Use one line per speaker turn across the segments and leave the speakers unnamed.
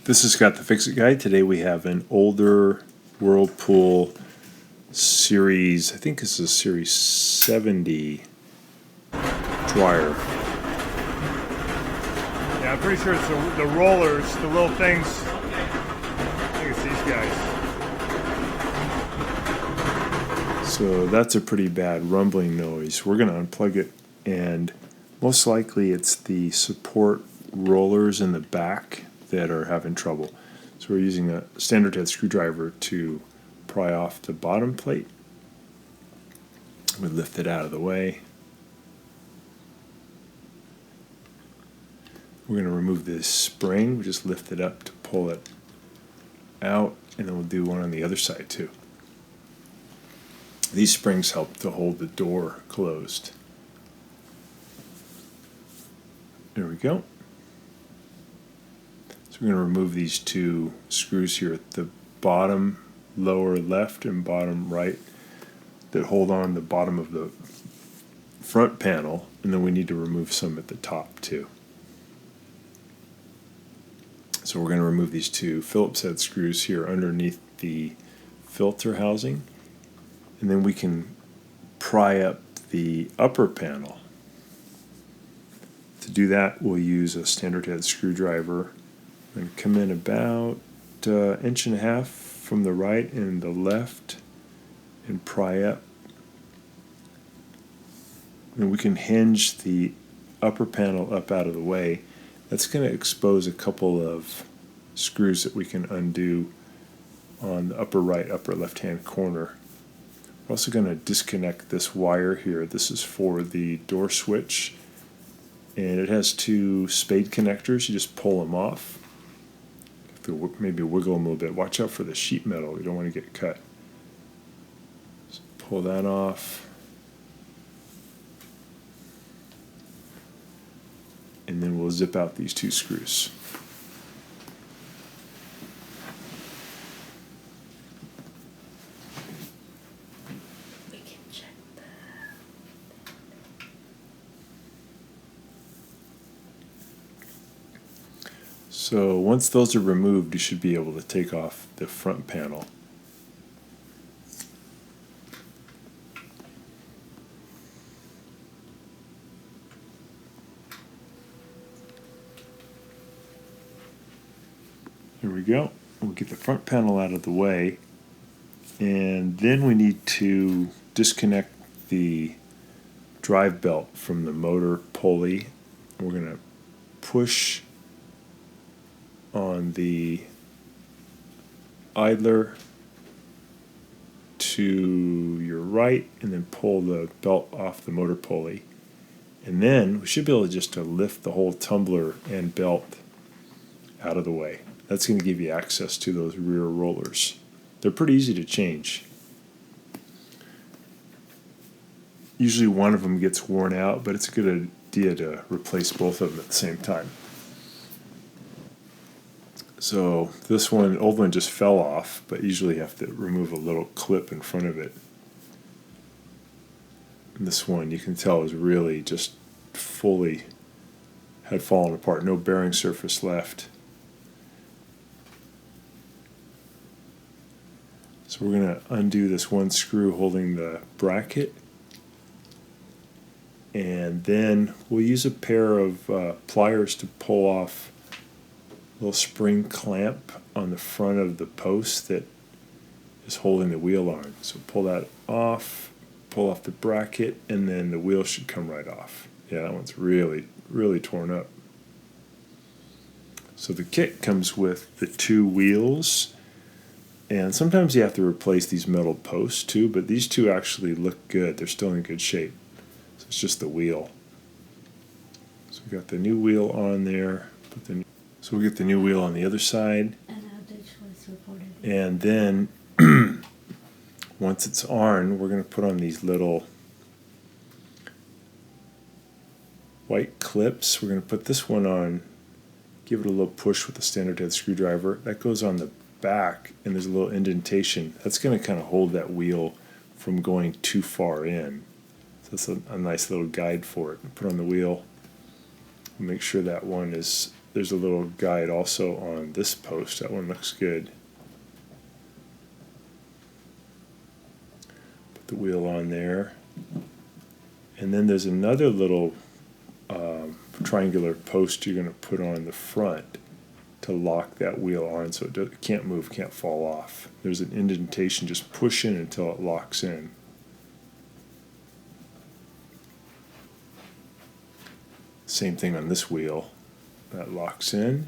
This is Scott the Fix-It Guy. Today we have an older Whirlpool series, I think this is series 70 dryer.
Yeah, I'm pretty sure it's the rollers, the little things. I think it's these guys.
So that's a pretty bad rumbling noise. We're going to unplug it, and most likely it's the support rollers in the back that are having trouble. So we're using a standard head screwdriver to pry off the bottom plate. We lift it out of the way. We're going to remove this spring. We just lift it up to pull it out, and then we'll do one on the other side too. These springs help to hold the door closed. There we go. So we're going to remove these two screws here at the bottom lower left and bottom right that hold on the bottom of the front panel, and then we need to remove some at the top too. So we're going to remove these two Phillips head screws here underneath the filter housing, and then we can pry up the upper panel. To do that, we'll use a standard head screwdriver and come in about an inch and a half from the right and the left and pry up. And we can hinge the upper panel up out of the way. That's going to expose a couple of screws that we can undo on the upper right, upper left hand corner. We're also going to disconnect this wire here. This is for the door switch, and it has two spade connectors. You just pull them off. Maybe wiggle them a little bit. Watch out for the sheet metal. You don't want to get cut. So pull that off. And then we'll zip out these two screws.
We can check that.
So once those are removed, you should be able to take off the front panel. Here we go. We'll get the front panel out of the way, and then we need to disconnect the drive belt from the motor pulley. We're going to push on the idler to your right and then pull the belt off the motor pulley. And then we should be able just to lift the whole tumbler and belt out of the way. That's going to give you access to those rear rollers. They're pretty easy to change. Usually one of them gets worn out, but it's a good idea to replace both of them at the same time. So this one, old one, just fell off, but usually you have to remove a little clip in front of it. And this one, you can tell, is really just fully had fallen apart. No bearing surface left. So we're going to undo this one screw holding the bracket, and then we'll use a pair of pliers to pull off a little spring clamp on the front of the post that is holding the wheel on. So pull that off, pull off the bracket, and then the wheel should come right off. Yeah, that one's really, really torn up. So the kit comes with the two wheels, and sometimes you have to replace these metal posts too, but these two actually look good. They're still in good shape. So it's just the wheel. So we got the new wheel on there. So we'll get the new wheel on the other side.
An outage was reported.
And then once it's on, we're going to put on these little white clips. We're going to put this one on, give it a little push with a standard head screwdriver. That goes on the back, and there's a little indentation. That's going to kind of hold that wheel from going too far in. So that's a nice little guide for it. Put on the wheel. Make sure that one is there's a little guide also on this post. That one looks good. Put the wheel on there. And then there's another little triangular post you're going to put on the front to lock that wheel on so it can't move, can't fall off. There's an indentation, just push in until it locks in. Same thing on this wheel. That locks in.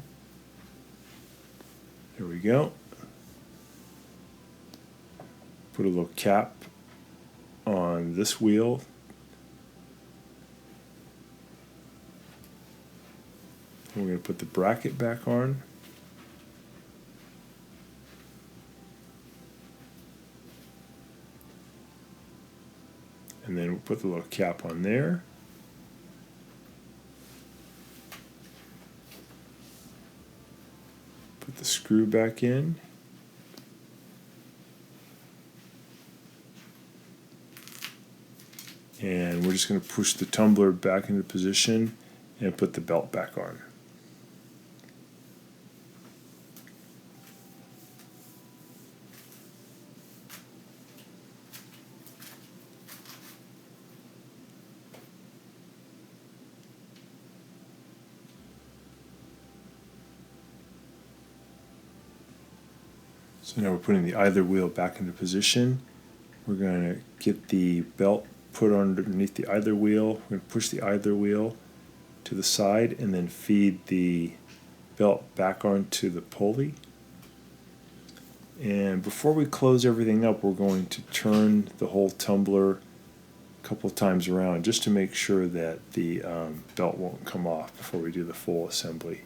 There we go. Put a little cap on this wheel. We're going to put the bracket back on. And then we'll put the little cap on there. Put the screw back in. And we're just going to push the tumbler back into position and put the belt back on. So now we're putting the either wheel back into position. We're going to get the belt put underneath the either wheel. We're going to push the either wheel to the side and then feed the belt back onto the pulley. And before we close everything up, we're going to turn the whole tumbler a couple of times around just to make sure that the belt won't come off before we do the full assembly.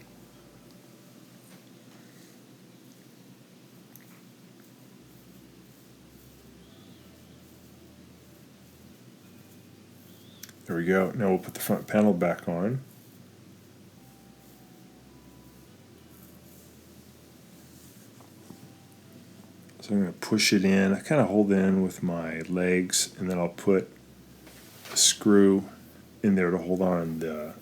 There we go. Now we'll put the front panel back on. So I'm going to push it in. I kind of hold it in with my legs, and then I'll put a screw in there to hold on the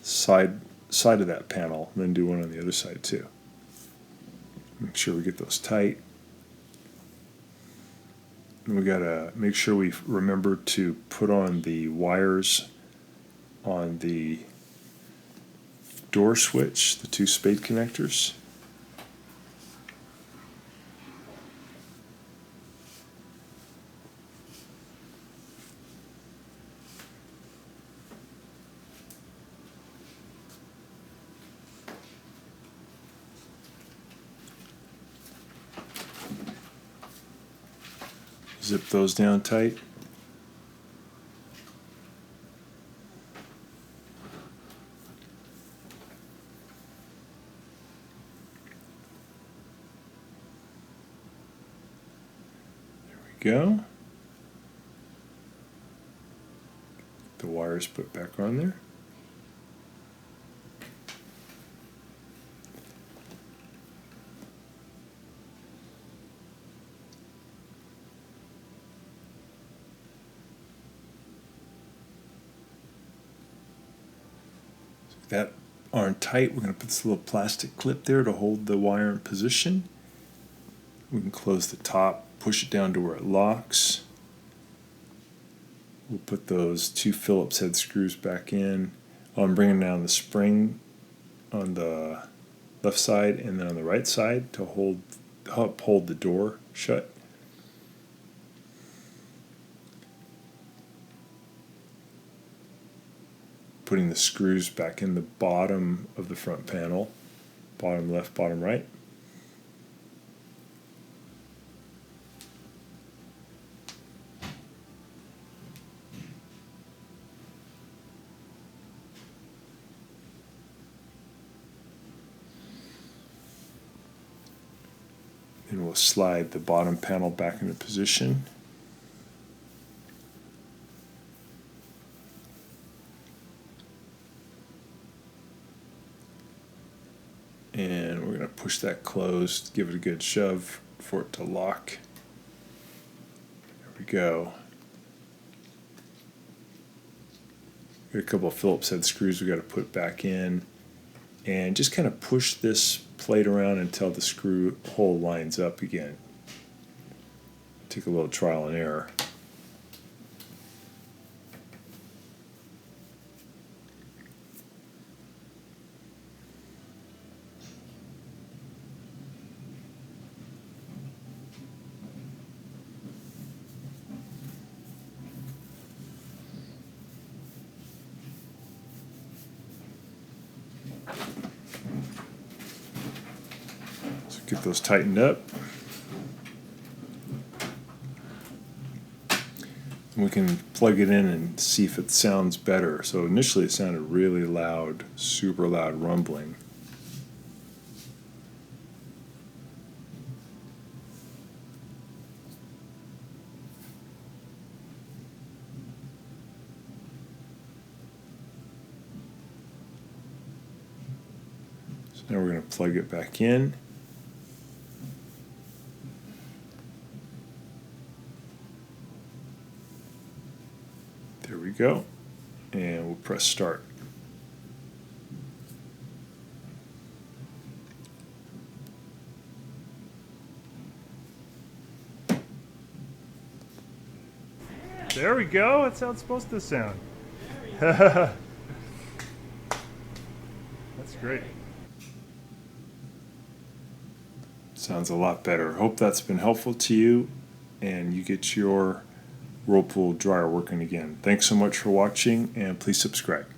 side of that panel, and then do one on the other side too. Make sure we get those tight. And we got to make sure we remember to put on the wires on the door switch, the two spade connectors. Zip those down tight. There we go. The wires put back on there. That aren't tight, we're going to put this little plastic clip there to hold the wire in position. We can close the top, push it down to where it locks. We'll put those two Phillips head screws back in. I'm bringing down the spring on the left side and then on the right side to hold the door shut. Putting the screws back in the bottom of the front panel, bottom left, bottom right. Then we'll slide the bottom panel back into position. And we're going to push that closed, give it a good shove for it to lock. There we go. Got a couple of Phillips head screws we got to put back in. and just kind of push this plate around until the screw hole lines up again. Take a little trial and error. So get those tightened up. We can plug it in and see if it sounds better. So initially it sounded really loud, super loud rumbling. So now we're going to plug it back in. There we go, and we'll press start.
There we go. That's how it's supposed to sound. That's great.
Sounds a lot better. Hope that's been helpful to you, and you get your Whirlpool dryer working again. Thanks so much for watching, and please subscribe.